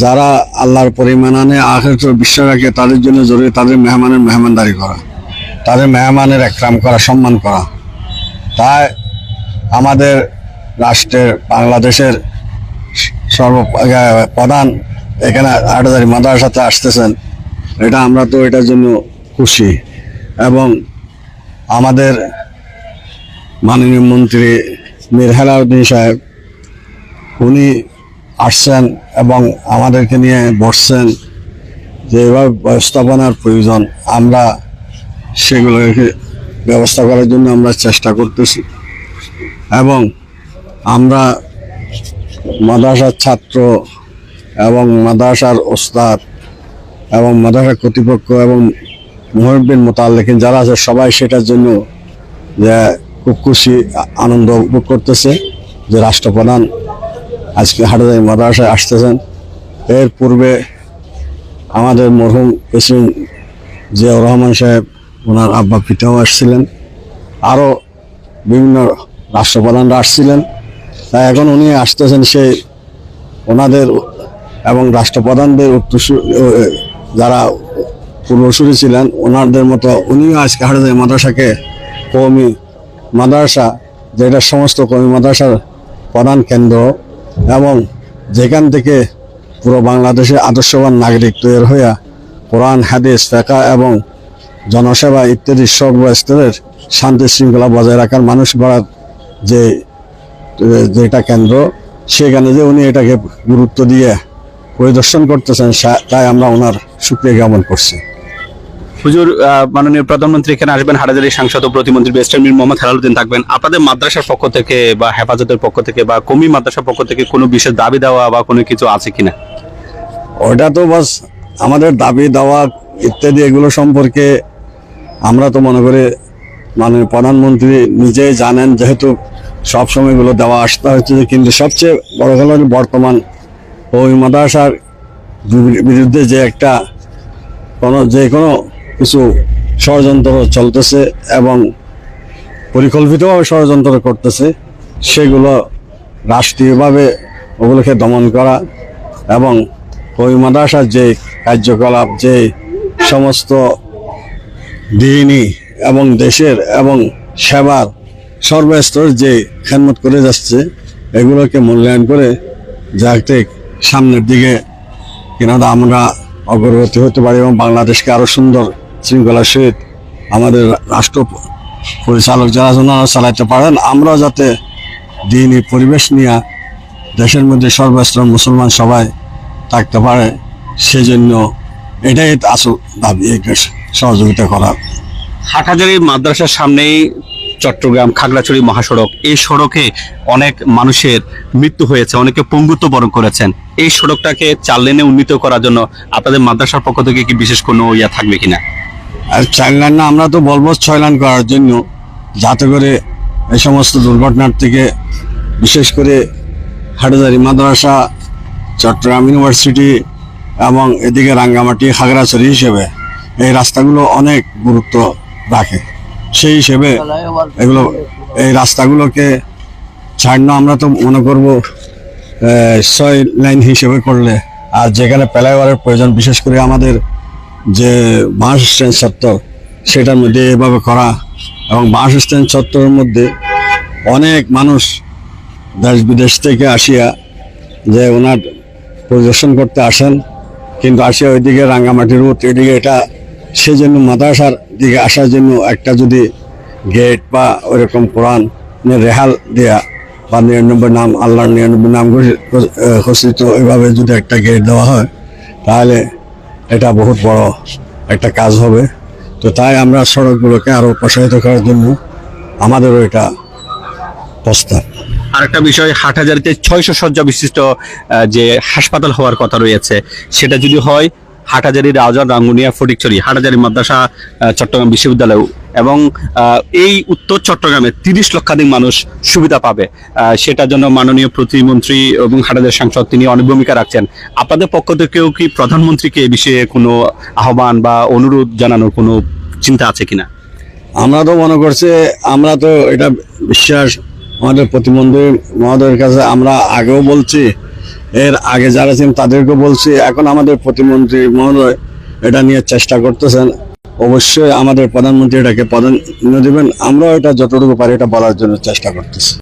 যারা আল্লাহর পরিমাণে আখিরাতে বিশ্বাস রাখে তাদের জন্য জরুরি তাদের মেহমানের মেহমানদারি করা, তাদের মেহমানের একরাম করা, সম্মান করা। তাই আমাদের রাষ্ট্রের বাংলাদেশের প্রধান এখানে হাটহাজারী মাদ্রাসাতে আসতেছেন, এটা আমরা তো এটার জন্য খুশি। এবং আমাদের মাননীয় মন্ত্রী মীর হেলাউদ্দিন সাহেব উনি আসছেন এবং আমাদেরকে নিয়ে বসছেন যে এভাবে ব্যবস্থাপনার প্রয়োজন, আমরা সেগুলোকে ব্যবস্থা করার জন্য আমরা চেষ্টা করতেছি। এবং আমরা মাদ্রাসার ছাত্র এবং মাদ্রাসার ওস্তাদ এবং মাদ্রাসার কর্তৃপক্ষ এবং মুহব্বিন মুতাল্লিকিন যারা আছে সবাই সেটার জন্য যে খুব খুশি, আনন্দ উপভোগ করতেছে যে রাষ্ট্রপ্রধান আজকে হাটহাজারী মাদ্রাসায় আসতেছেন। এর পূর্বে আমাদের মরহুম প্রেসিডেন্ট জিয়াউর রহমান সাহেব ওনার আব্বা পিতাও আসছিলেন, আরও বিভিন্ন রাষ্ট্রপ্রধানরা আসছিলেন। তাই এখন উনি আসতেছেন সেই ওনাদের এবং রাষ্ট্রপ্রধানদের যারা পূর্বসূরি ছিলেন ওনাদের মতো উনিও আজকে হাটহাজারী মাদ্রাসাকে কওমি মাদ্রাসা, যেটা সমস্ত কওমি মাদ্রাসার প্রধান কেন্দ্র এবং যেখান থেকে পুরো বাংলাদেশে আদর্শবান নাগরিক তৈরি হইয়া কোরআন, হাদিস, ফিকহ এবং জনসেবা ইত্যাদি সর্বস্তরের শান্তি শৃঙ্খলা বজায় রাখার মানুষ গড়ার যেটা কেন্দ্র, সেখানে যে উনি এটাকে গুরুত্ব দিয়ে পরিদর্শন করতেছেন, তাই আমরা ওনার শুকরিয়া জ্ঞাপন করছি। হুজুর, মাননীয় প্রধানমন্ত্রী এখানে আসবেন, হাটহাজারী সাংসদ ও প্রতিমন্ত্রী ব্যারিস্টার মীর মোহাম্মদ হেলালুদ্দিন থাকবেন। আপনাদের মাদ্রাসার পক্ষ থেকে বা হেফাজতের পক্ষ থেকে বা কওমি মাদ্রাসার পক্ষ থেকে কোনো বিশেষ দাবি দেওয়া বা কোনো কিছু আছে কিনা? ওটা তো বাস আমাদের দাবি দেওয়া ইত্যাদি এগুলো সম্পর্কে আমরা তো মনে করি মাননীয় প্রধানমন্ত্রী নিজেই জানেন, যেহেতু সবসময় এগুলো দেওয়া আসতে হচ্ছে। কিন্তু সবচেয়ে বড় হলো বর্তমান ওই মাদ্রাসার বিরুদ্ধে যে একটা যে কোনো কিছু ষড়যন্ত্র চলতেছে এবং পরিকল্পিতভাবে ষড়যন্ত্র করতেছে, সেগুলো রাষ্ট্রীয়ভাবে ওগুলোকে দমন করা এবং ওই মাদ্রাসার যে কার্যকলাপ, যে সমস্ত দিনই এবং দেশের এবং সেবার সর্বস্তর যে খেদমত করে যাচ্ছে, এগুলোকে মূল্যায়ন করে যাতে সামনের দিকে কিনা আমরা অগ্রগতি হতে পারি এবং বাংলাদেশকে আরও সুন্দর শৃঙ্খলার সহিত আমাদের রাষ্ট্র পরিচালক যারা চালাতে পারেন, আমরা যাতে দিনই পরিবেশ নিয়ে দেশের মধ্যে সর্বস্তর মুসলমান সবাই থাকতে পারে, সেজন্য এটাই আসল দাবি, সহযোগিতা করার। হাটহাজারী মাদ্রাসার সামনেই চট্টগ্রাম খাগড়াছড়ি মহাসড়ক, এই সড়কে অনেক মানুষের মৃত্যু হয়েছে, অনেকে পঙ্গুত্ব বরণ করেছেন। এই সড়কটাকে 4 লেনে উন্নীত করার জন্য আপনাদের মাদ্রাসার পক্ষ থেকে কি বিশেষ কোনো ইয়া থাকবে কিনা? আর 4 লেন না, আমরা তো বলবো 6 লেন করার জন্য, যাতে করে এই সমস্ত দুর্ঘটনার থেকে বিশেষ করে হাটহাজারী মাদ্রাসা, চট্টগ্রাম ইউনিভার্সিটি এবং এদিকে রাঙ্গামাটি, খাগড়াছড়ি হিসেবে এই রাস্তাগুলো অনেক গুরুত্ব রাখে। সেই হিসেবে এই রাস্তাগুলোকে ছাড়না আমরা তো মনে করব 6 লাইন হিসেবে করলে, আর যেখানে ফ্লাইওভারের প্রয়োজন বিশেষ করে আমাদের যে বাস স্ট্যান্ড চত্বর সেটার মধ্যে এভাবে করা। এবং বাস স্ট্যান্ড চত্বরের মধ্যে অনেক মানুষ দেশ বিদেশ থেকে আসিয়া যে ওনার পরিদর্শন করতে আসেন, কিন্তু আসিয়া ওইদিকে রাঙ্গামাটি রোড এদিকে এটা, সেজন্য মাদ্রাসার দিকে আসার জন্য একটা যদি গেট বা ওইরকম কোরআন রেহাল দেয়া বা 99 নাম, আল্লাহর 99 নাম ঘোষিত ওইভাবে যদি একটা গেট দেওয়া হয়, তাহলে এটা বহুত বড় একটা কাজ হবে। তো তাই আমরা সড়কগুলোকে আরও প্রসারিত করার জন্য আমাদেরও এটা প্রস্তাব। আরেকটা বিষয়, হাটহাজারীতে 600 শয্যা বিশিষ্ট যে হাসপাতাল হওয়ার কথা রয়েছে, সেটা যদি হয় হাটহাজারী, রাউজান, রাঙ্গুনিয়া, ফটিকছড়ি, হাটহাজারী মাদ্রাসা, চট্টগ্রাম বিশ্ববিদ্যালয় এবং এই উত্তর চট্টগ্রামে 30 লক্ষাধিক মানুষ সুবিধা পাবে। সেটার জন্য মাননীয় প্রতিমন্ত্রী এবং হাটহাজারী সাংসদ তিনি অনেক ভূমিকা রাখছেন। আপনাদের পক্ষ থেকেও কি প্রধানমন্ত্রীকে এই বিষয়ে কোনো আহ্বান বা অনুরোধ জানানোর কোনো চিন্তা আছে কিনা? আমরা তো মনে করছি, আমরা তো এটা বিশ্বাস আমাদের প্রতিমন্ত্রী মহোদয়ের কাছে আমরা আগেও বলছি এর আগে যারা ছিলেন তাদেরকে বলছি, এখন আমাদের প্রতিমন্ত্রী মহোদয় এটা নিয়ে চেষ্টা করতেছেন। অবশ্যই আমাদের প্রধানমন্ত্রী এটাকে প্রাধান্য দেবেন, আমরাও এটা যতটুকু পারি এটা বলার জন্য চেষ্টা করতেছি।